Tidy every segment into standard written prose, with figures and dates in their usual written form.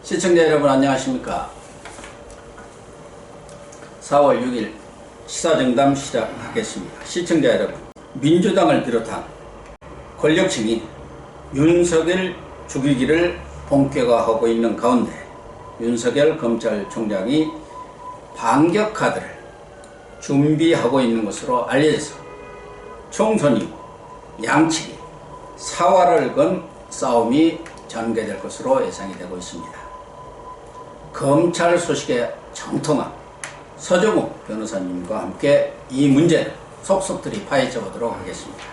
시청자 여러분 안녕하십니까. 4월 6일 시사정담 시작하겠습니다. 시청자 여러분, 민주당을 비롯한 권력층이 윤석열 죽이기를 본격화하고 있는 가운데 윤석열 검찰총장이 반격 카드를 준비하고 있는 것으로 알려져서 총선이 양측이 사활을 건 싸움이 전개될 것으로 예상이 되고 있습니다. 검찰 소식에 정통한 서정욱 변호사님과 함께 이 문제를 속속들이 파헤쳐 보도록 하겠습니다.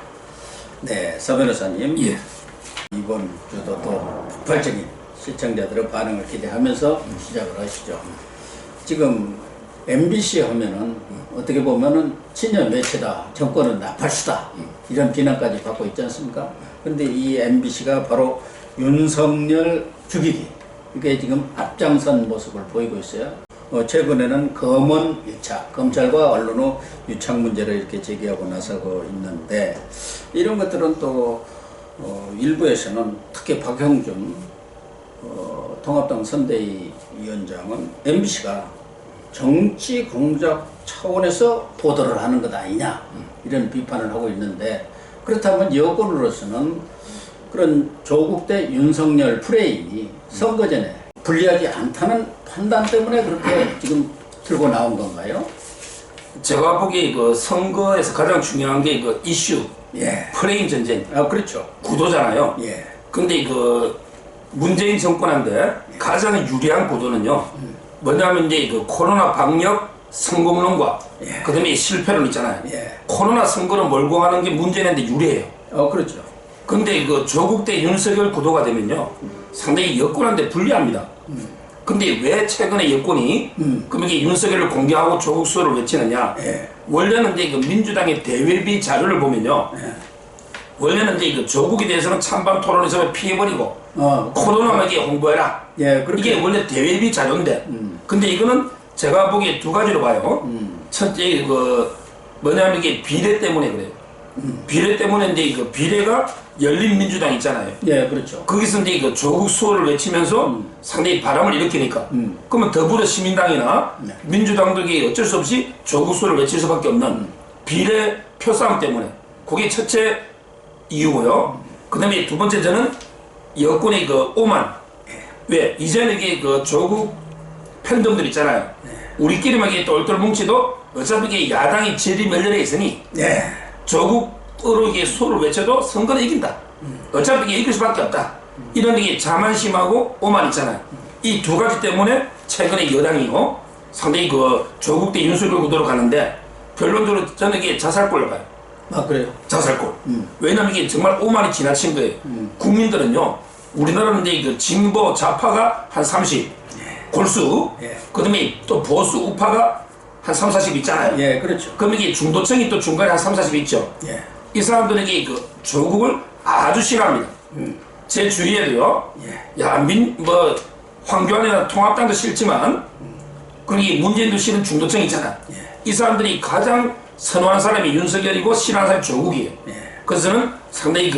네, 서 변호사님. 예. 이번 주도 또 폭발적인 시청자들의 반응을 기대하면서 시작을 하시죠. 지금 MBC 하면은 어떻게 보면은 친여 매체다, 정권은 나팔수다, 이런 비난까지 받고 있지 않습니까? 그런데 이 MBC가 바로 윤석열 죽이기, 이게 지금 앞장선 모습을 보이고 있어요. 최근에는 검언 유착, 검찰과 언론의 유착 문제를 이렇게 제기하고 나서고 있는데, 이런 것들은 또 일부에서는 특히 박형준 통합당 선대위 위원장은 MBC가 정치 공작 차원에서 보도를 하는 것 아니냐, 이런 비판을 하고 있는데, 그렇다면 여권으로서는 그런 조국 대 윤석열 프레임이 선거 전에 불리하지 않다는 판단 때문에 그렇게 지금 들고 나온 건가요? 제가 보기에 그 선거에서 가장 중요한 게 그 이슈, 예. 프레임 전쟁. 그렇죠. 구도잖아요. 예. 근데 그 문재인 정권한테 가장 유리한 구도는요. 뭐냐면 이제 그 코로나 방역 성공론과 예. 그다음에 실패론 있잖아요. 예. 코로나 선거를 몰고 가는 게 문재인한테 유리해요. 그렇죠. 근데 그 조국 대 윤석열 구도가 되면요. 상당히 여권한테 불리합니다. 근데 왜 최근에 여권이 그럼 이게 윤석열을 공개하고 조국 수호를 외치느냐? 예. 원래는 이제 그 민주당의 대외비 자료를 보면요. 예. 원래는 이제 그 조국에 대해서는 찬반 토론에서 피해버리고 코로나에게 홍보해라. 예, 그렇게. 이게 원래 대외비 자료인데. 근데 이거는 제가 보기에 두 가지로 봐요. 첫째 그 뭐냐면 이게 비례 때문에 그래요. 비례 때문에 이제 그 비례가 열린민주당 있잖아요. 예, 그렇죠. 거기서 이제 그 조국 수호를 외치면서 상당히 바람을 일으키니까. 그러면 더불어시민당이나 네. 민주당들이 어쩔 수 없이 조국 수호를 외칠 수밖에 없는 비례 표싸움 때문에. 그게 첫째 이유고요. 그 다음에 두 번째 저는 여권의 그 오만. 왜? 이제는 이게 그 조국 팬덤들 있잖아요. 우리끼리만 이게 똘똘 뭉치도 어차피 이게 야당이 질이멸렬해 있으니 조국으로 이게 수호를 외쳐도 선거는 이긴다. 어차피 이게 이길 수밖에 없다. 이런 게 자만심하고 오만 있잖아요. 이 두 가지 때문에 최근에 여당이요 상당히 그 조국 대 윤석열 구도로 가는데, 결론적으로 저는 이게 자살골로 가요. 그래요? 자살골. 왜냐면 이게 정말 오만이 지나친 거예요. 국민들은요, 우리나라는 이제 그 진보 좌파가 한 30, 골수, 예. 그 다음에 또 보수 우파가 한 3, 40 있잖아요. 예, 그렇죠. 그럼 이게 중도층이 또 중간에 한 3, 40 있죠. 예. 이 사람들에게 그 조국을 아주 싫어합니다. 제 주위에도요, 예. 야, 황교안이나 통합당도 싫지만, 그러니 문재인도 싫은 중도층 있잖아. 예. 이 사람들이 가장 선호하는 사람이 윤석열이고 싫어하는 사람이 조국이에요. 예. 그래서 저는 상당히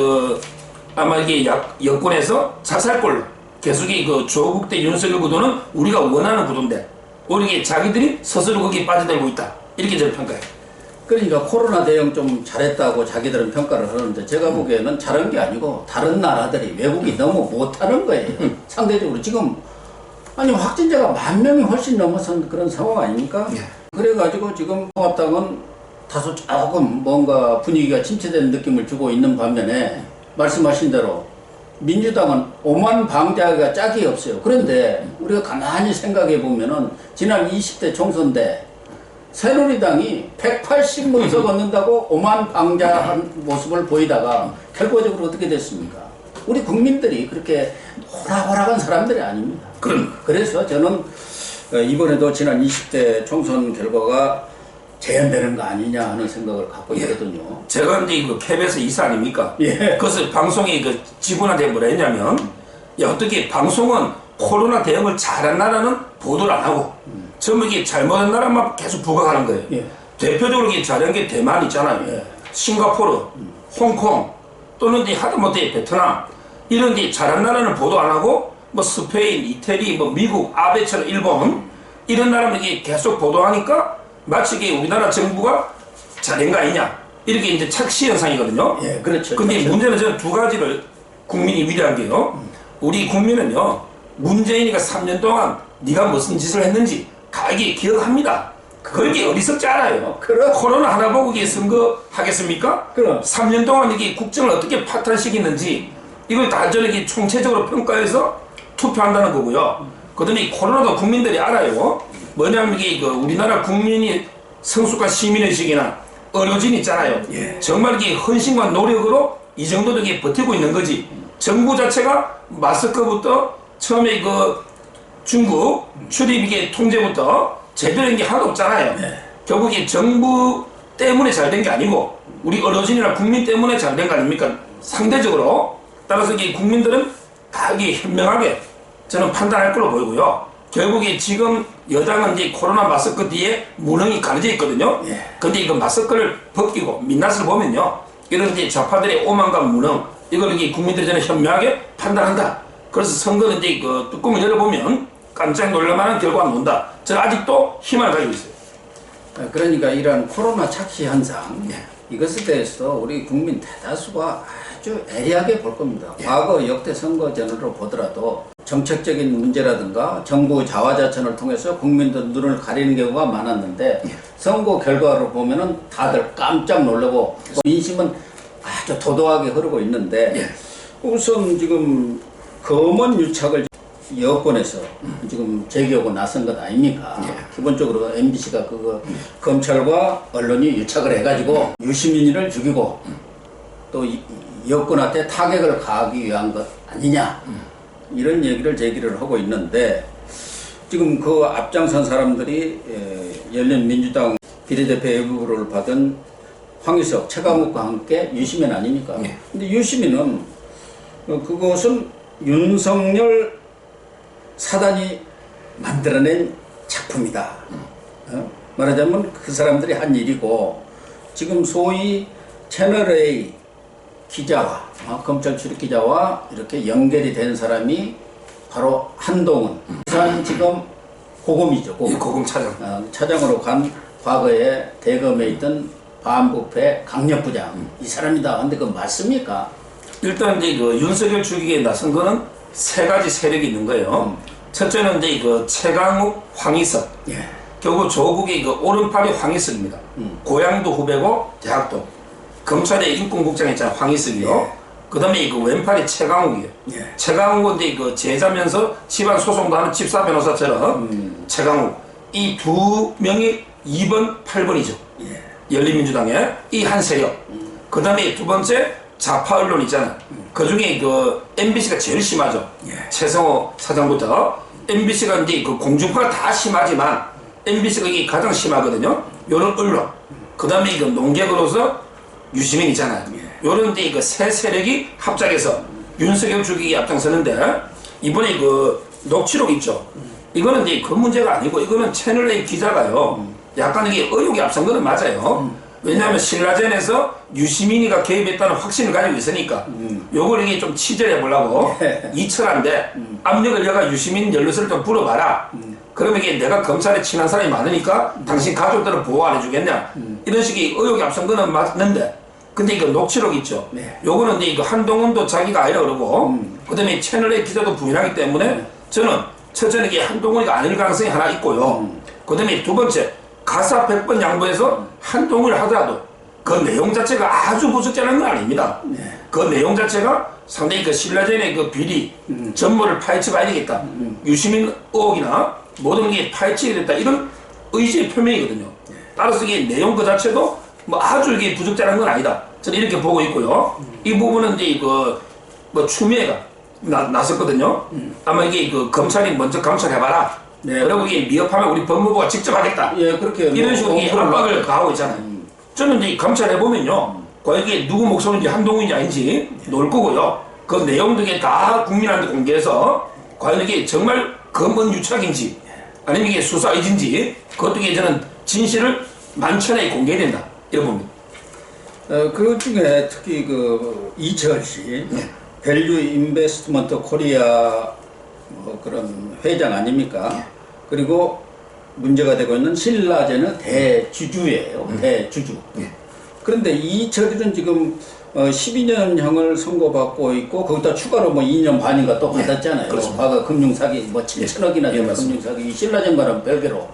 아마 이게 여권에서 자살골, 계속이 그 조국 대 윤석열 구도는 우리가 원하는 구도인데, 오히려 이게 자기들이 스스로 거기에 빠져들고 있다. 이렇게 저는 평가해요. 그러니까 코로나 대응 좀 잘했다고 자기들은 평가를 하는데, 제가 보기에는 잘한 게 아니고 다른 나라들이, 외국이 너무 못하는 거예요. 상대적으로 지금 아니 확진자가 10,000명이 훨씬 넘어선 그런 상황 아닙니까? 예. 그래가지고 지금 통합당은 다소 조금 뭔가 분위기가 침체되는 느낌을 주고 있는 반면에, 말씀하신 대로 민주당은 오만 방자가 짝이 없어요. 그런데 우리가 가만히 생각해 보면은 지난 20대 총선 때 새누리당이 180문석 얻는다고 오만 방자한 모습을 보이다가 결과적으로 어떻게 됐습니까? 우리 국민들이 그렇게 호락호락한 사람들이 아닙니다. 그래서 저는 이번에도 지난 20대 총선 결과가 재현되는 거 아니냐 하는 생각을 갖고 있거든요. 제가 이제 그 KBS 이사 아닙니까? 예. 그래서 방송에 그 직원한테 뭐라 했냐면, 야, 어떻게 방송은 코로나 대응을 잘한 나라는 보도를 안 하고, 전부 이게 잘못한 나라만 계속 부각하는 거예요. 예. 대표적으로 이게 잘한 게 대만 있잖아요. 예. 싱가포르, 홍콩, 또는 이제 하다못해 베트남, 이런 데 잘한 나라는 보도 안 하고 뭐 스페인, 이태리, 뭐 미국, 아베처럼 일본 이런 나라는 이게 계속 보도하니까 마치 이게 우리나라 정부가 잘된 거 아니냐 이렇게 이제 착시 현상이거든요. 예, 그렇죠. 근데 그렇죠. 문제는 저는 두 가지를 국민이 위대한 게요. 우리 국민은요, 문재인이가 3년 동안 네가 무슨 짓을 했는지 다 이게 기억합니다. 그렇게 어리석지 않아요. 그럼. 코로나 하나 보고 이게 선거하겠습니까? 그럼. 3년 동안 이게 국정을 어떻게 파탄시키는지 이걸 다 저렇게 총체적으로 평가해서 투표한다는 거고요. 그다음에 이 코로나도 국민들이 알아요. 뭐냐면 이게 그 우리나라 국민이 성숙한 시민의식이나 의료진 있잖아요. 예. 정말 이게 헌신과 노력으로 이 정도 되게 버티고 있는 거지. 정부 자체가 마스크부터 처음에 그 중국 출입 이게 통제부터 제대로 된 게 하나도 없잖아요. 네. 결국 이 정부 때문에 잘 된 게 아니고 우리 의료진이나 국민 때문에 잘 된 거 아닙니까? 상대적으로. 따라서 이게 국민들은 다 이게 현명하게 저는 판단할 걸로 보이고요. 결국에 지금 여당은 이제 코로나 마스크 뒤에 무능이 가려져 있거든요. 예. 근데 이거 마스크를 벗기고 민낯을 보면요. 이런 이제 좌파들의 오만과 무능, 이걸 이게 국민들이 저는 현명하게 판단한다. 그래서 선거는 이제 그 뚜껑을 열어보면 깜짝 놀랄만한 결과가 나온다. 저는 아직도 희망을 가지고 있어요. 그러니까 이러한 코로나 착시 현상 이것에 대해서 우리 국민 대다수가 아주 애리하게 볼 겁니다. 과거 역대 선거전으로 보더라도 정책적인 문제라든가 정부 자화자찬을 통해서 국민들 눈을 가리는 경우가 많았는데 선거 결과로 보면은 다들 깜짝 놀라고 민심은 아주 도도하게 흐르고 있는데 우선 지금 검언 유착을 여권에서 지금 제기하고 나선 것 아닙니까? 기본적으로 MBC가 그거 검찰과 언론이 유착을 해가지고 유시민을 죽이고 또 여권한테 타격을 가하기 위한 것 아니냐 이런 얘기를 제기를 하고 있는데 지금 그 앞장선 사람들이 열린민주당 비례대표 예비후보를 받은 황희석, 최강욱과 함께 유시민 아닙니까? 근데 유시민은 그것은 윤석열 사단이 만들어낸 작품이다. 말하자면 그 사람들이 한 일이고 지금 소위 채널A 기자와 검찰 출입 기자와 이렇게 연결이 된 사람이 바로 한동훈 부산지검 고검이죠. 고검 차장. 차장으로 간 과거에 대검에 있던 반부패 강력부장 이 사람이다. 근데 그건 맞습니까? 일단 이제 그 윤석열 죽이기에 나선 거는 세 가지 세력이 있는 거예요. 첫째는 이제 그 최강욱, 황희석. 예. 결국 조국의 그 오른팔이 황희석입니다. 고향도 후배고 대학도. 검찰의 인권국장 있잖아요. 황희석이요. 그다음에 그 왼팔이 최강욱이에요. 예. 최강욱은 이제 그 제자면서 집안 소송도 하는 집사 변호사처럼 최강욱. 이 두 명이 2번, 8번이죠. 열린민주당의 이 한 세력. 그다음에 두 번째 좌파 언론 있잖아요. 그 중에 그 MBC가 제일 심하죠. 최성호 사장부터 MBC가 이제 그 공중파가 다 심하지만 MBC가 이게 가장 심하거든요. 요런 언론. 그다음에 그 농객으로서 유시민 있잖아요. 요런 이제 그 세 세력이 합작해서 윤석열 죽이기 앞장서는데 이번에 그 녹취록 있죠. 이거는 이제 그 문제가 아니고 이거는 채널A 기자가요. 약간 이게 의혹이 앞선 거는 맞아요. 왜냐하면 신라젠에서 유시민이가 개입했다는 확신을 가지고 있으니까 요걸 이게 좀 취재를 해보려고 이철한데 압력을 여가 유시민 연루서를 좀 불어봐라. 그러면 이게 내가 검찰에 친한 사람이 많으니까 당신 가족들은 보호 안 해주겠냐. 이런 식의 의혹이 앞선 거는 맞는데 근데 이거 녹취록 있죠. 요거는 이제 이거 한동훈도 자기가 아니라 그러고 그다음에 채널A 기자도 부인하기 때문에 저는 첫째는 이게 한동훈이가 아닐 가능성이 하나 있고요. 그다음에 두 번째 가사 100번 양보해서 한동훈을 하더라도 그 내용 자체가 아주 부적절한 건 아닙니다. 그 내용 자체가 상당히 그 신라젠의 그 비리 전모를 파헤쳐 봐야 되겠다. 유시민 의혹이나 모든 게 파헤치게 됐다. 이런 의지의 표명이거든요. 따라서 이게 내용 그 자체도 뭐 아주 이게 부적절한 건 아니다. 저는 이렇게 보고 있고요. 이 부분은 이제 그 뭐 추미애가 나섰거든요. 아마 이게 그 검찰이 먼저 감찰해봐라. 그리고 이게 미흡하면 우리 법무부가 직접 하겠다. 그렇게 이런 식으로 이 압박을 가하고 있잖아요. 저는 이제 감찰해보면요. 과연 이게 누구 목소리인지 한동훈인지 아닌지 놓을 거고요. 그 내용 등에 다 국민한테 공개해서 과연 이게 정말 검언 유착인지 아니면 이게 수사 의지인지 그것도 이게 저는 진실을 만천하에 공개해야 된다. 이런 봅니다. 그 중에 특히 그 이철 씨 밸류 인베스트먼트 코리아 그런 회장 아닙니까? 그리고 문제가 되고 있는 신라제는 대주주예요. 대주주. 그런데 이철이는 지금 12년형을 선고받고 있고 거기다 추가로 뭐 2년 반인가 또 받았잖아요. 과거 금융사기 뭐 7천억이나 되는 금융사기 신라젠과는 별개로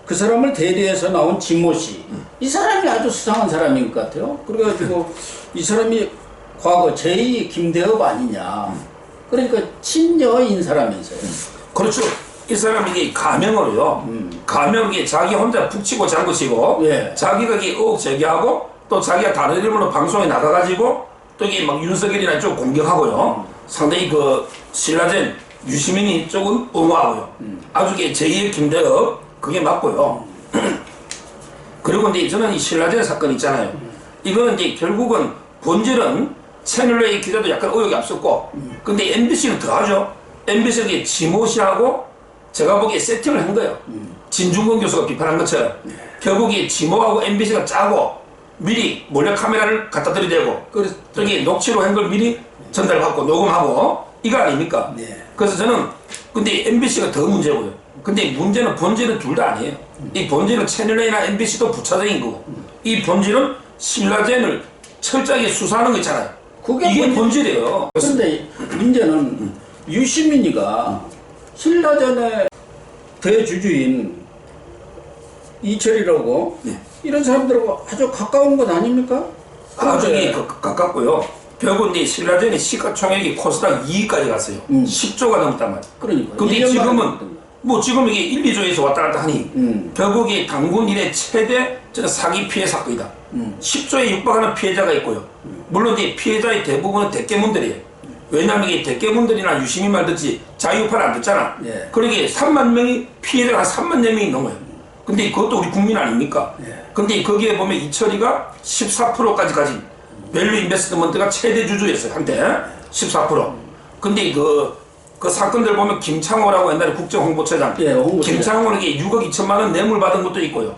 그 사람을 대리해서 나온 진모 씨. 이 사람이 아주 수상한 사람인 것 같아요. 그래가지고 이 사람이 과거 제2 김대업 아니냐. 그러니까 친여인 사람이면서요. 그렇죠. 이 사람이 이게 가명으로요. 가명이 자기 혼자 북치고 장구치고 예. 자기가 이게 의혹 제기하고 또 자기가 다른 이름으로 방송에 나가가지고 또 이게 막 윤석열이나 쪽 공격하고요. 상당히 그 신라젠 유시민이 쪽은 옹호하고요. 아주 이게 제2의 김대업 그게 맞고요. 그리고 이제 저는 이 신라젠 사건 있잖아요. 이거는 이제 결국은 본질은 채널A 기자도 약간 의혹이 앞섰고 근데 MBC는 더하죠. MBC가 지모 씨하고 제가 보기에 세팅을 한 거예요. 진중권 교수가 비판한 것처럼 결국에 지모하고 MBC가 짜고 미리 몰래 카메라를 갖다 들이대고 저기 녹취로 한 걸 미리 전달받고 녹음하고 이거 아닙니까? 그래서 저는 근데 MBC가 더 문제고요. 근데 문제는 본질은 둘 다 아니에요. 이 본질은 채널A나 MBC도 부차적인 거고 이 본질은 신라젠을 철저하게 수사하는 거 있잖아요. 이게 본질이에요. 그런데 문제는 유시민이가 신라젠의 대주주인 이철이라고 이런 사람들하고 아주 가까운 것 아닙니까? 아주 가깝고요. 결국 이제 신라젠의 시가총액이 코스닥 2위까지 갔어요. 10조가 넘었단 말이에요. 그러니까. 근데 지금은 뭐 지금 이게 1, 2조에서 왔다 갔다 하니 결국에 당군 이래 최대 사기 피해 사건이다. 10조에 육박하는 피해자가 있고요. 물론 이 피해자의 대부분은 대깨문들이에요. 왜냐하면 이게 대깨문들이나 유시민 말 듣지 자유파는 안 듣잖아. 그러니까 3만 명이 피해자가 한 3만 명이 넘어요. 근데 그것도 우리 국민 아닙니까? 근데 거기에 보면 이철이가 14%까지 가진 밸류 인베스트먼트가 최대 주주였어요. 한때 14%. 근데 그 사건들 보면 김창호라고 옛날에 국정홍보처장 김창호에게 6억 2천만 원 뇌물 받은 것도 있고요.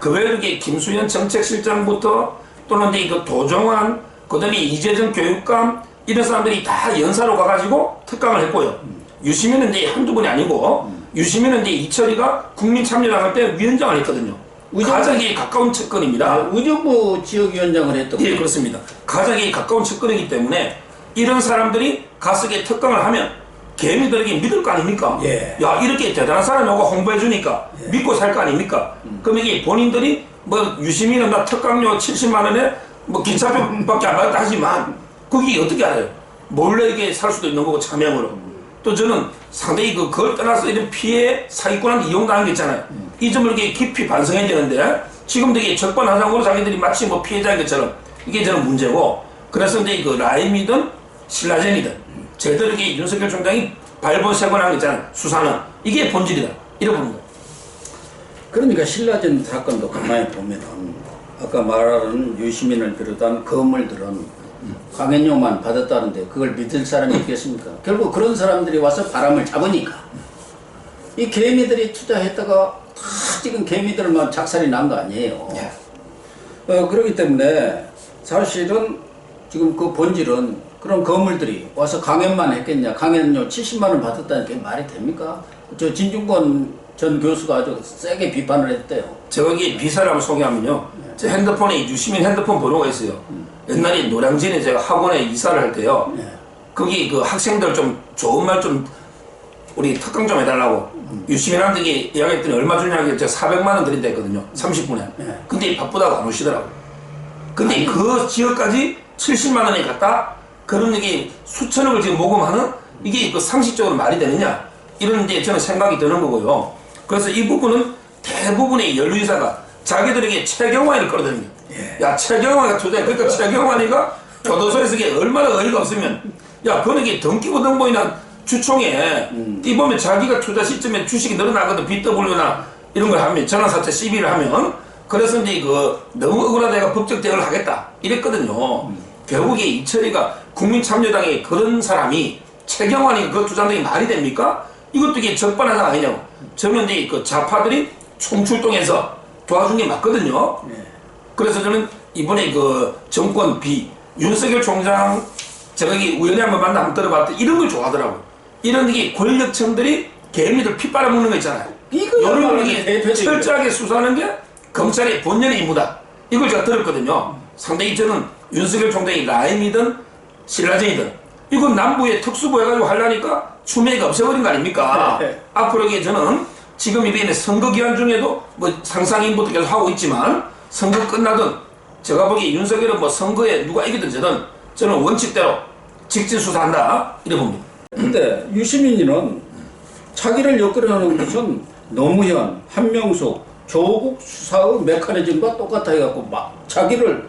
그 외에도 이게 김수현 정책실장부터 또는 이제 그 도정환 그다음에 이재정 교육감 이런 사람들이 다 연사로 가가지고 특감을 했고요. 유시민은 이제 한두 분이 아니고 유시민은 이제 이철이가 국민참여당 할 때 위원장을 했거든요. 가장 가까운 측근입니다. 의정부 지역위원장을 했던 예, 그렇습니다. 가장 가까운 측근이기 때문에 이런 사람들이 가스에 특강을 하면 개미들에게 믿을 거 아닙니까? 야, 이렇게 대단한 사람이 오고 홍보해주니까 믿고 살 거 아닙니까? 그럼 이게 본인들이 뭐 유시민은 나 특강료 70만 원에 뭐 기차표밖에 안 받았다 하지만 그게 어떻게 알아요? 몰래 이게 살 수도 있는 거고 차명으로. 또 저는 상당히 그걸 떠나서 이런 피해 사기꾼한테 이용당한 게 있잖아요. 이 점을 이렇게 깊이 반성해야 되는데 지금도 이게 적반하장으로 자기들이 마치 뭐 피해자인 것처럼 이게 저는 문제고 그래서 이제 그 라임이든 신라젠이든 제대로 이게 윤석열 총장이 발본색원한 거 있잖아요. 수사는 이게 본질이다. 이렇게 봅니다. 그러니까 신라젠 사건도 가만히 보면은 아까 말하는 유시민을 비롯한 거물들은 강연료만 받았다는데 그걸 믿을 사람이 있겠습니까? 결국 그런 사람들이 와서 바람을 잡으니까 이 개미들이 투자했다가 다 지금 개미들만 작살이 난 거 아니에요. 그렇기 때문에 사실은 지금 그 본질은 그런 거물들이 와서 강연만 했겠냐. 강연료 70만 원 받았다는 게 말이 됩니까? 저 진중권 전 교수가 아주 세게 비판을 했대요. 제가 여기 비사를 한번 소개하면요. 제 핸드폰에 유시민 핸드폰 번호가 있어요. 옛날에 노량진에 제가 학원에 이사를 할 때요. 거기 그 학생들 좀 좋은 말 좀 우리 특강 좀 해달라고 유시민한테 이야기했더니 얼마 주냐고 제가 400만 원 드린다 했거든요. 30분에. 근데 바쁘다고 안 오시더라고요. 근데 그 지역까지 70만 원이 갔다? 그런 게 수천억을 지금 모금하는 이게 그 상식적으로 말이 되느냐? 이런 이제 저는 생각이 드는 거고요. 그래서 이 부분은 대부분의 연루이사가 자기들에게 최경환을 끌어들입니다. 야, 최경환이가 투자해. 그러니까 최경환이가 교도소에서 이게 얼마나 어이가 없으면 야, 그는 이게 등기부 등본이나 주총에 이 보면 자기가 투자 시점에 주식이 늘어나거든. BW나 이런 걸 하면 전환사채 시비를 하면 그래서 이제 그 너무 억울하다 내가 법적 대응을 하겠다 이랬거든요. 결국에 이철이가 국민참여당의 그런 사람이 최경환이 그 투자한다는 게 말이 됩니까? 이것도 이게 적반하장 아니냐고. 저는 이제 그 좌파들이 총출동해서 도와준 게 맞거든요. 그래서 저는 이번에 그 정권 윤석열 총장 제가 이 우연히 한번 만나 한번 들어봤더니 이런 걸 좋아하더라고요. 이런 게 권력층들이 개미들 피 빨아먹는 거 있잖아요. 이거야말로 이런 게 대표적이죠. 철저하게 수사하는 게 검찰의 본연의 임무다. 이걸 제가 들었거든요. 상당히 저는 윤석열 총장이 라임이든 신라젠이든 이건 남부에 특수부 해가지고 하려니까 추미애가 없애버린 거 아닙니까? 네. 앞으로 이게 저는 지금 이번에 선거 기간 중에도 뭐 상상인부터 계속 하고 있지만 선거 끝나든 제가 보기에 윤석열은 뭐 선거에 누가 이기든 저는 원칙대로 직진 수사한다 이래 봅니다. 근데 유시민이는 자기를 엮으려는 것은 노무현, 한명숙, 조국 수사의 메커니즘과 똑같아 해갖고 막 자기를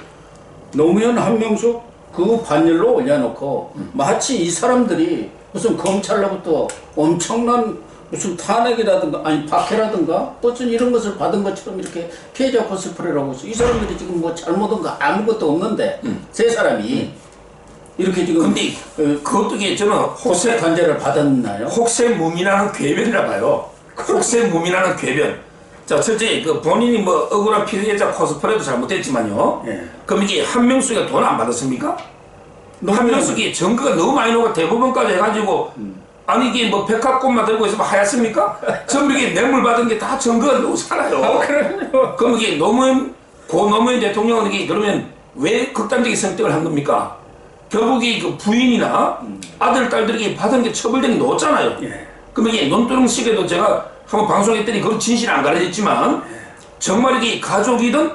노무현, 한명숙 그 반열로 올려놓고 마치 이 사람들이 무슨 검찰로부터 엄청난 무슨 탄핵이라든가 아니 박해라든가 어쩐 이런 것을 받은 것처럼 이렇게 피해자 코스프레를 하고 있어. 이 사람들이 지금 뭐 잘못한 거 아무것도 없는데 세 사람이 이렇게 지금 근데 그것도 이게 저는 호세 관제를 받았나요? 혹세무민하는 궤변이라 봐요. 혹세무민하는 궤변. 자, 첫째, 그 본인이 뭐 억울한 피해자 코스프레도 잘못했지만요. 예. 그럼 이게 한명숙이가 돈 안 받았습니까? 한명숙이 증거가 너무 많이 나오고 대법원까지 해가지고 아니 이게 뭐 백합꽃만 들고 있으면 하얗습니까? 전부 이게 뇌물 받은 게 다 증거가 나오잖아요. 그럼요. 그럼 이게 노무현 대통령은 이게 그러면 왜 극단적인 선택을 한 겁니까? 결국에 그 부인이나 아들, 딸들에게 받은 게 처벌된 게 나왔잖아요. 예. 그럼 이게 논두렁식에도 제가 한번 방송했더니 그런 진실을 안 가르쳤지만 정말 이게 가족이든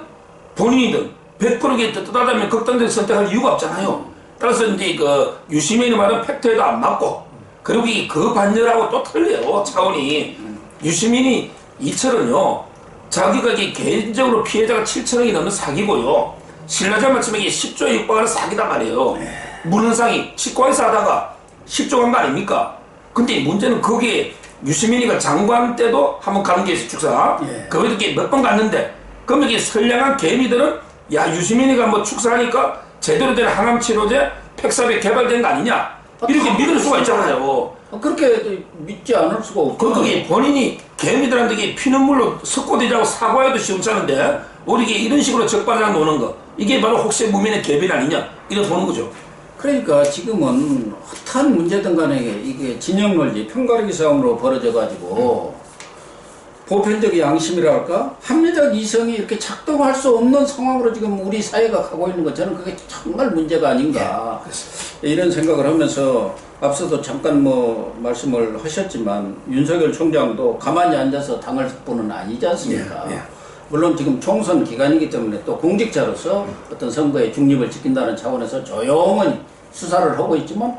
본인이든 100%게 뜻하다면 극단적인 선택할 이유가 없잖아요. 따라서 이제 그 유시민의 말은 팩트에도 안 맞고 그리고 그 반열하고 또 틀려요 차원이. 유시민이 이철은요 자기가 이게 개인적으로 피해자가 7천억이 넘는 사기고요 신라젠 마침에 10조에 육박하는 사기단 말이에요. 문헌상이 치과에서 하다가 10조 간 거 아닙니까? 근데 문제는 거기에 유시민이가 장관 때도 한번 가는 게 있어 축사. 예. 거기도 몇 번 갔는데 그럼 이게 선량한 개미들은 야 유시민이가 뭐 축사하니까 제대로 된 항암 치료제 팩사백 개발된 거 아니냐 이렇게 믿을 수가 있잖아요. 그렇게 믿지 않을 수가 없고. 그게 본인이 개미들한테 이게 피눈물로 석고대자고 사과해도 시원찮은데 우리 이게 이런 식으로 적반하장 노는 거 이게 바로 혹시 무민의 개빈 아니냐 이래 보는 거죠. 그러니까 지금은 어떤 문제든 간에 이게 진영 논리, 편가르기 싸움으로 벌어져 가지고 보편적 양심이라 할까? 합리적 이성이 이렇게 작동할 수 없는 상황으로 지금 우리 사회가 가고 있는 것 저는 그게 정말 문제가 아닌가 이런 생각을 하면서 앞서도 잠깐 뭐 말씀을 하셨지만 윤석열 총장도 가만히 앉아서 당할 분은 아니지 않습니까? 예, 예. 물론 지금 총선 기간이기 때문에 또 공직자로서 어떤 선거의 중립을 지킨다는 차원에서 조용히 수사를 하고 있지만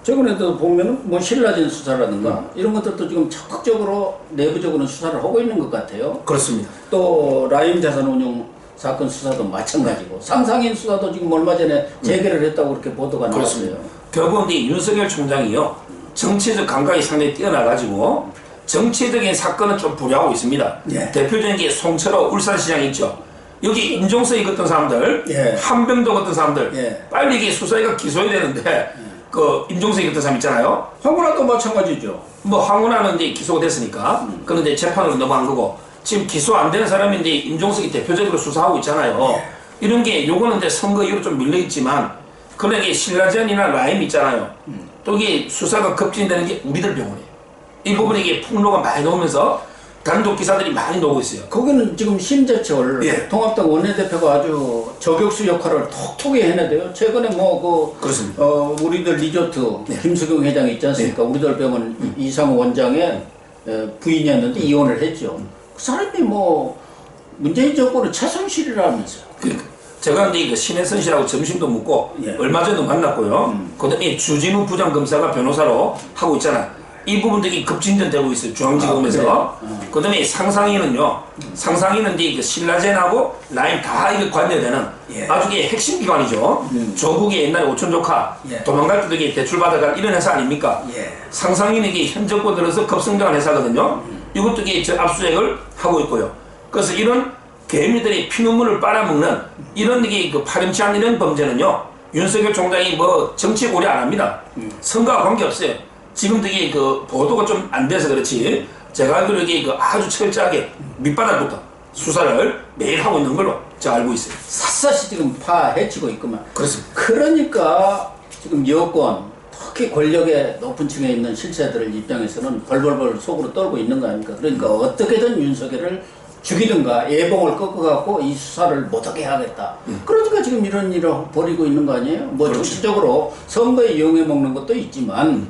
최근에도 보면은 뭐 신라진 수사라든가 이런 것들도 지금 적극적으로 내부적으로 수사를 하고 있는 것 같아요. 그렇습니다. 또 라임 자산운용 사건 수사도 마찬가지고 삼상인 수사도 지금 얼마 전에 재개를 했다고 그렇게 보도가 그렇습니다. 나왔어요. 결국은 이 윤석열 총장이요 정치적 감각이 상당히 뛰어나가지고 정치적인 사건은 좀 불리하고 있습니다. 예. 대표적인 게 송철호 울산시장 있죠. 여기 임종석이 같은 사람들, 예. 한병도 같은 사람들, 예. 빨리 이게 수사가 기소해야 되는데 그 임종석이 같은 사람 있잖아요. 황운하도 마찬가지죠. 뭐 황운하는 이제 기소가 됐으니까 그런데 재판으로 넘어간 거고 지금 기소 안 되는 사람인데 임종석이 대표적으로 수사하고 있잖아요. 이런 게 요거는 이제 선거 이후로 좀 밀려 있지만 그러나 이게 신라젠이나 라임 있잖아요. 또 이게 수사가 급진되는 게 우리들 병원이에요. 이 부분에 이게 폭로가 많이 나오면서 단독 기사들이 많이 나오고 있어요. 거기는 지금 심재철 예. 통합당 원내대표가 아주 저격수 역할을 톡톡히 해내대요. 최근에 뭐 그렇습니다. 우리들 리조트 네. 김수경 회장이 있지 않습니까? 우리들 병원 이상호 원장의 부인이었는데 이혼을 했죠. 그 사람이 뭐 문재인 정권의 최순실이라면서요. 제가 근데 그 신혜선 씨라고 점심도 먹고 예. 얼마 전에도 만났고요. 그다음에 주진우 부장검사가 변호사로 하고 있잖아요. 이 부분들이 급진전되고 있어요. 중앙지검에서. 그다음에 상상위는요. 상상위는 이제 신라젠하고 라임 다 이게 관여되는 예. 아주 이게 핵심 기관이죠. 조국의 옛날에 오촌 조카 예. 도망갈 때도 이게 대출 받아갈 이런 회사 아닙니까? 예. 상상위는 이게 현 정권 들어서 급성장한 회사거든요. 이것도 이게 저 압수수색을 하고 있고요. 그래서 이런 개미들이 피눈물을 빨아먹는 이런 이게 그 파렴치한 이런 범죄는요. 윤석열 총장이 뭐 정치 고려 안 합니다. 선거와 관계없어요. 지금도 이게 그 보도가 좀 안 돼서 그렇지 제가 알기로 이게 그 아주 철저하게 밑바닥부터 수사를 매일 하고 있는 걸로 제가 알고 있어요. 샅샅이 지금 파헤치고 있구만. 그렇습니다. 그러니까 지금 여권 특히 권력의 높은 층에 있는 실세들 입장에서는 벌벌벌 속으로 떨고 있는 거 아닙니까? 그러니까 어떻게든 윤석열을 죽이든가 예봉을 꺾어갖고 이 수사를 못하게 하겠다. 그러니까 지금 이런 일을 벌이고 있는 거 아니에요? 뭐 그렇죠. 정치적으로 선거에 이용해 먹는 것도 있지만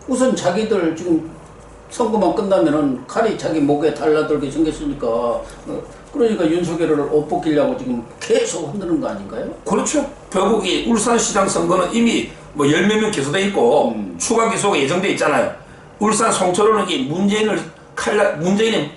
우선 자기들 지금 선거만 끝나면은 칼이 자기 목에 달라들게 생겼으니까 그러니까 윤석열을 옷 벗기려고 지금 계속 흔드는 거 아닌가요? 그렇죠. 결국 이 울산시장 선거는 이미 뭐 10몇 명 기소돼 있고 추가 기소가 예정돼 있잖아요. 울산 송철호는 이 문재인이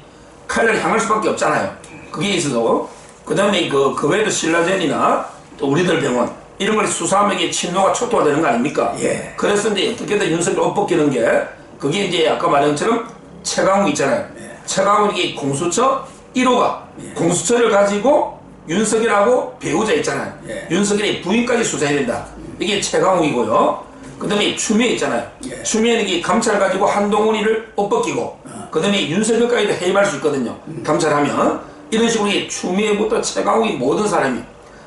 칼날이 향할 수밖에 없잖아요. 그게 있어서 그다음에 그 외에도 신라젠이나 또 우리들 병원 이런 걸 수사하면 이게 친노가 촉도가 되는 거 아닙니까? 예. 그래서 이제 어떻게든 윤석열 옷 벗기는 게 그게 이제 아까 말한 것처럼 최강욱 있잖아요. 최강욱이 공수처 1호가 공수처를 가지고 윤석열하고 배우자 있잖아요. 윤석열의 부인까지 수사해야 된다. 이게 최강욱이고요. 그 다음에 추미애 있잖아요. 추미애는 이게 감찰 가지고 한동훈이를 옷 벗기고 그 다음에 윤석열까지도 해임할 수 있거든요. 감찰하면 이런 식으로 이게 추미애부터 최강욱이 모든 사람이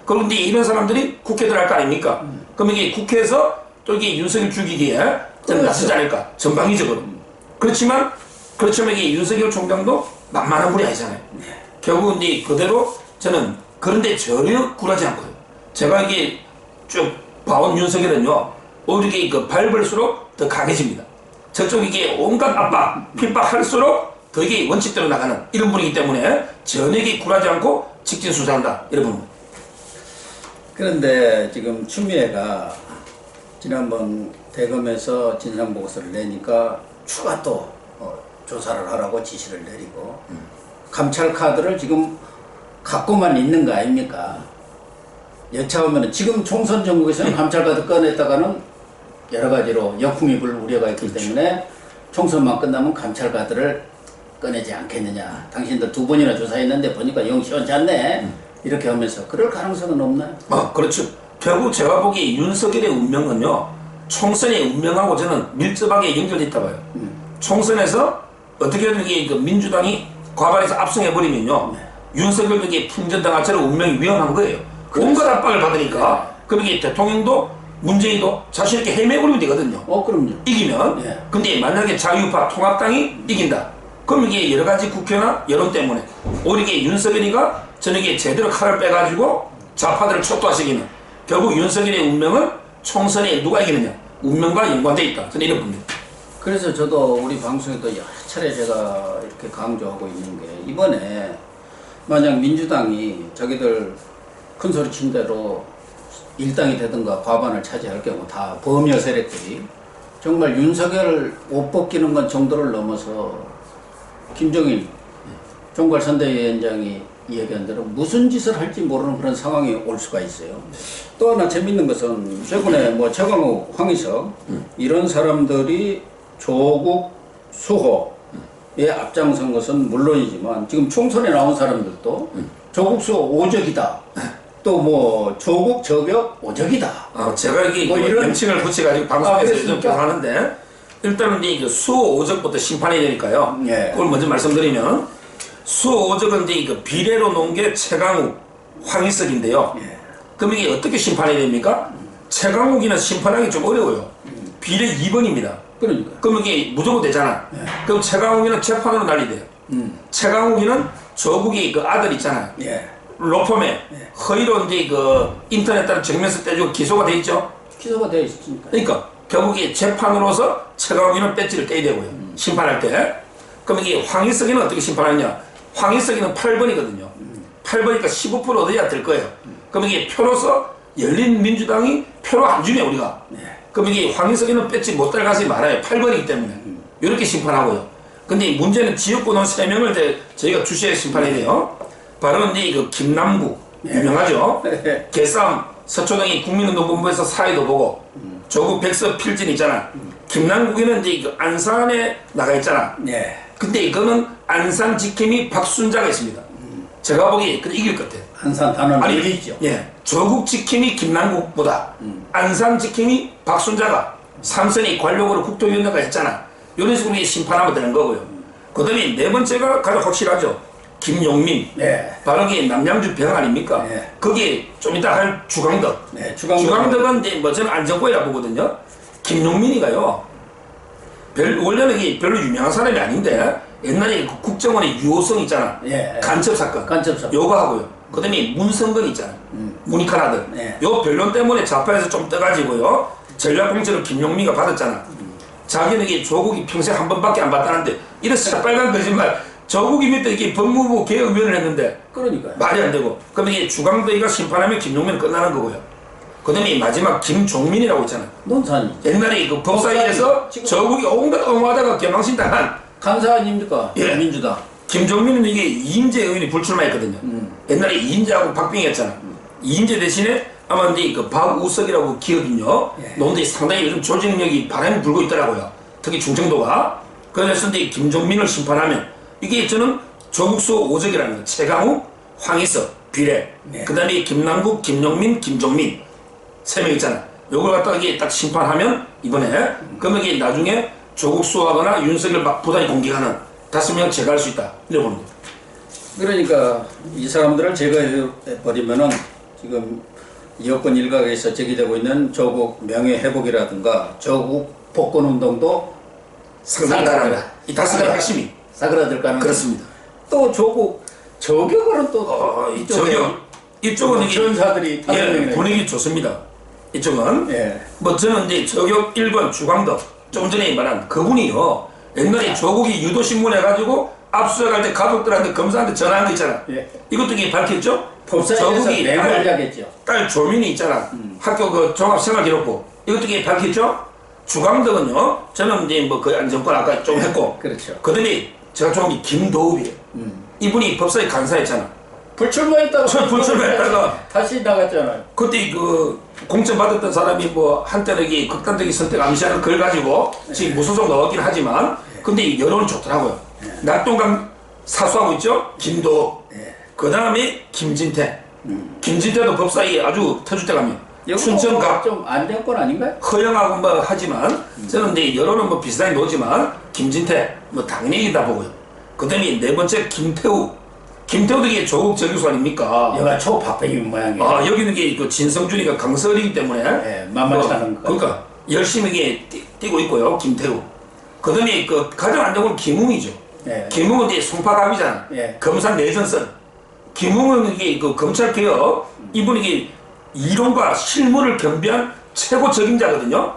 그런데 이런 사람들이 국회 들어갈 거 아닙니까? 그럼 이게 국회에서 또 이게 윤석열 죽이기에 저는 나서지 않을까 전방위적으로. 그렇지만 이게 윤석열 총장도 만만한 분이 아니잖아요. 결국은 이제 그대로 저는 그런데 전혀 굴하지 않고요. 제가 이게 쭉 봐온 윤석열은요, 오히려 이게 그 밟을수록 더 강해집니다. 저쪽 이게 온갖 압박, 핍박할수록 더 이게 원칙대로 나가는 이런 분이기 때문에 전혀 이게 굴하지 않고 직진 수사한다. 이런 분. 그런데 지금 추미애가 지난번 대검에서 진상보고서를 내니까 추가 또 조사를 하라고 지시를 내리고 감찰 카드를 지금 갖고만 있는 거 아닙니까? 여차하면 지금 총선 전국에서는 감찰 카드 꺼냈다가는 여러 가지로 역풍이 불 우려가 있기 때문에 총선만 끝나면 감찰 카드를 꺼내지 않겠느냐. 당신들 2번이나 조사했는데 보니까 영 시원치 않네. 이렇게 하면서 그럴 가능성은 없나요? 그렇죠. 결국 제가 보기에 윤석열의 운명은요, 총선의 운명하고 저는 밀접하게 연결돼 있다 봐요. 총선에서 어떻게든 이게 그 민주당이 과반에서 압승해버리면요, 윤석열도 이게 풍전당할처럼 운명이 위험한 거예요. 온갖 압박을 받으니까. 그럼 이게 대통령도 문재인도 자신있게 헤매버리면 되거든요. 그럼요. 이기면. 예. 근데 만약에 자유파 통합당이 이긴다. 그럼 이게 여러 가지 국회나 여론 때문에 오히려 이게 윤석열이가 저녁에 제대로 칼을 빼가지고 좌파들을 촉도하시기는 결국 윤석열의 운명은 총선에 누가 이기느냐 운명과 연관돼 있다. 저는 이런 봅니다. 그래서 저도 우리 방송에도 여러 차례 제가 이렇게 강조하고 있는 게 이번에 만약 민주당이 자기들 큰 소리 친 대로 일당이 되든가 과반을 차지할 경우 다 범여 세력들이 정말 윤석열 옷 벗기는 건 정도를 넘어서 김정일 종괄선대위원장이 얘기한 대로 무슨 짓을 할지 모르는 그런 상황이 올 수가 있어요. 또 하나 재밌는 것은 최근에 뭐 최강욱, 황희석 이런 사람들이 조국, 수호에 앞장선 것은 물론이지만 지금 총선에 나온 사람들도 조국, 수호 오적이다. 또 뭐 조국, 저격 오적이다. 제가 이게 뭐 이런 명칭을 붙여가지고 방송에서 좀 하는데 일단은 이제 수호 오적부터 심판해야 되니까요. 예. 그걸 먼저 말씀드리면 수호 오적은 이제 그 비례로 놓은 게 최강욱, 황희석인데요. 예. 그럼 이게 어떻게 심판해야 됩니까? 최강욱이는 심판하기 좀 어려워요. 비례 2번입니다. 그러니까. 그럼 이게 무조건 되잖아. 그럼 최강욱이는 재판으로 난리돼요. 최강욱이는 조국이 그 아들 있잖아요. 예. 로펌에 허위로 이제 그 인터넷 따라 정면서 떼주고 기소가 돼 있죠. 기소가 되어 있으니까. 그러니까 결국에 재판으로서 최강욱이는 배지를 떼야 되고요. 심판할 때. 그럼 이게 황희석이는 어떻게 심판하느냐? 황희석이는 8번이거든요. 8번이니까 15% 얻어야 될 거예요. 그럼 이게 표로서 열린민주당이 표로 안 주면 우리가. 그럼 이게 황희석이는 배지 못 달가지 말아요. 8번이기 때문에. 이렇게 심판하고요. 근데 문제는 지역구는 3명을 저희가 주시해 심판해야 돼요. 바로 이제 그 김남국 유명하죠. 개싸움 서초동이 국민운동본부에서 사회도 보고 조국 백서 필진 있잖아. 김남국이는 이제 그 안산에 나가 있잖아. 예. 근데 이거는 안산 지킴이 박순자가 있습니다. 제가 보기에 근데 이길 것 같아요. 한산 단어는 아니, 이기죠. 예. 조국 지킴이 김남국보다 안산 지킴이 박순자가 삼선이 관록으로 국토위원회가 했잖아. 이런 식으로 심판하면 되는 거고요. 그 다음에 네 번째가 가장 확실하죠. 김용민. 네. 바로 게 남양주 병 아닙니까? 네. 거기에 좀 이따 할 주광덕. 네, 주광덕은 이제 뭐 저는 안정권이라 보거든요. 김용민이가요. 원래는 이게 별로 유명한 사람이 아닌데 옛날에 그 국정원의 유호성 있잖아. 예. 간첩 사건. 간첩 사건. 요거 하고요. 그다음에 문성근 있잖아. 문익환 아들. 예. 요 변론 때문에 좌파에서 좀 떠가지고요. 전략공천을 김용민이가 받았잖아. 자기는 이게 조국이 평생 한 번밖에 안 받다는데 이런 새빨간 거짓말. 조국이 밑에 이게 법무부 개혁위원회를 했는데 그러니까요. 말이 안 되고. 그러면 이게 주강대가 심판하면 김용민은 끝나는 거고요. 그다음에 마지막 김종민이라고 있잖아. 논산이. 옛날에 그 법사위에서 지금- 저국이 온갖 엉하다가 개망신 당한 간사님입니까? 예. 민주당. 김종민은 이게 이인재 의원이 불출마했거든요. 옛날에 이인재하고 박빙했잖아. 이인재 대신에 아마 이제 그 박우석이라고 기업인요. 예. 놈들이 상당히 요즘 조직력이 바람이 불고 있더라고요. 특히 중정도가. 그래서 이제 김종민을 심판하면 이게 저는 조국수 오적이라는 거. 최강욱, 황희석, 비례. 예. 그다음에 김남국, 김용민, 김종민. 3명 있잖아. 요걸 갖다가 이게 딱 심판하면 이번에 그러면 이게 나중에 조국 수하거나 윤석열 막 부단히 공격하는 5명 제거할 수 있다. 이래 보는 거죠. 그러니까 이 사람들을 제거해버리면은 지금 여권 일각에서 제기되고 있는 조국 명예회복이라든가 조국 복권운동도 상당히 가능하다. 이 5가지 핵심이. 사그라들 가능. 그렇습니다. 또 조국 저격으로는 또 이 저격. 이쪽은 이게 전사들이 다섯 예, 명이네. 분위기 좋습니다. 이쪽은 예. 뭐 저는 이제 저격 1번 주광덕 좀 전에 말한 그분이요. 옛날에 조국이 유도신문 해가지고 압수수색할 때 가족들한테 검사한테 전화한 거 있잖아. 예. 이것도 이게 밝혔죠? 법사위에서 저국이 맹활약했죠. 딸 조민이 있잖아. 학교 그 종합생활기록부. 이것도 이게 밝혔죠? 주광덕은요. 저는 이제 뭐 거의 안정권 아까 좀 했고. 그렇죠. 그다음에 제가 좋아하는 게 김도읍이에요. 이분이 법사위 간사했잖아. 불출마했다가 불출마했다가 다시 나갔잖아요. 그때 그 공천 받았던 사람이 뭐 한때는 이게 극단적인 선택 암시하는 걸 가지고 지금 무소속 나왔긴 하지만 근데 여론은 좋더라고요. 낙동강 사수하고 있죠? 김도. 그 다음에 김진태. 김진태도 법사위 아주 터줏대감이에요. 춘천갑 좀 안정권 아닌가요? 허영하고 뭐 하지만 저는 이제 여론은 뭐 비슷하게 놓지만 김진태 뭐 당연히 이다 보고요. 그 다음에 네 번째 김태우. 김태우도 이게 조국 저격수 아닙니까? 얘가 초박빙이 모양이에요. 아 여기는 게 그 진성준이가 강설이기 때문에 예, 만만치 않은 거. 그러니까 열심히 이게 뛰고 있고요. 김태우. 그다음에 그 가장 안정은 김웅이죠. 예. 김웅은 이제 송파갑이잖아. 예. 검사 내전선. 김웅은 이게 그 검찰 개혁 이분이 이게 이론과 실무를 겸비한 최고 적임자거든요.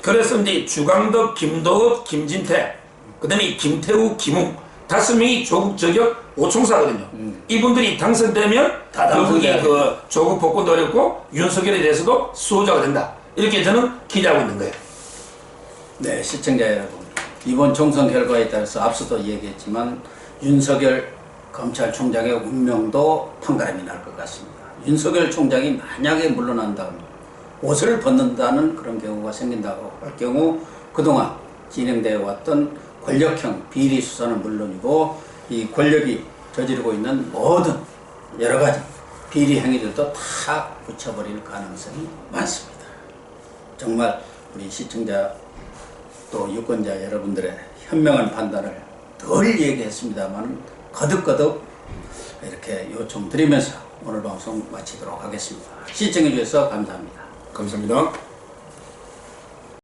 그래서 이제 주광덕, 김도읍, 김진태, 그다음에 김태우, 김웅 5명이 조국 저격 5총사거든요. 이분들이 당선되면 다 당선돼야 결국에 그 조국 복권도 어렵고 윤석열에 대해서도 수호자가 된다. 이렇게 저는 기대하고 있는 거예요. 네, 시청자 여러분. 이번 총선 결과에 따라서 앞서도 얘기했지만 윤석열 검찰총장의 운명도 판가름이 날 것 같습니다. 윤석열 총장이 만약에 물러난다면 옷을 벗는다는 그런 경우가 생긴다고 할 경우 그동안 진행되어 왔던 권력형 비리 수사는 물론이고 이 권력이 저지르고 있는 모든 여러 가지 비리 행위들도 다 붙여버릴 가능성이 많습니다. 정말 우리 시청자 또 유권자 여러분들의 현명한 판단을 늘 얘기했습니다만 거듭거듭 이렇게 요청드리면서 오늘 방송 마치도록 하겠습니다. 시청해 주셔서 감사합니다. 감사합니다.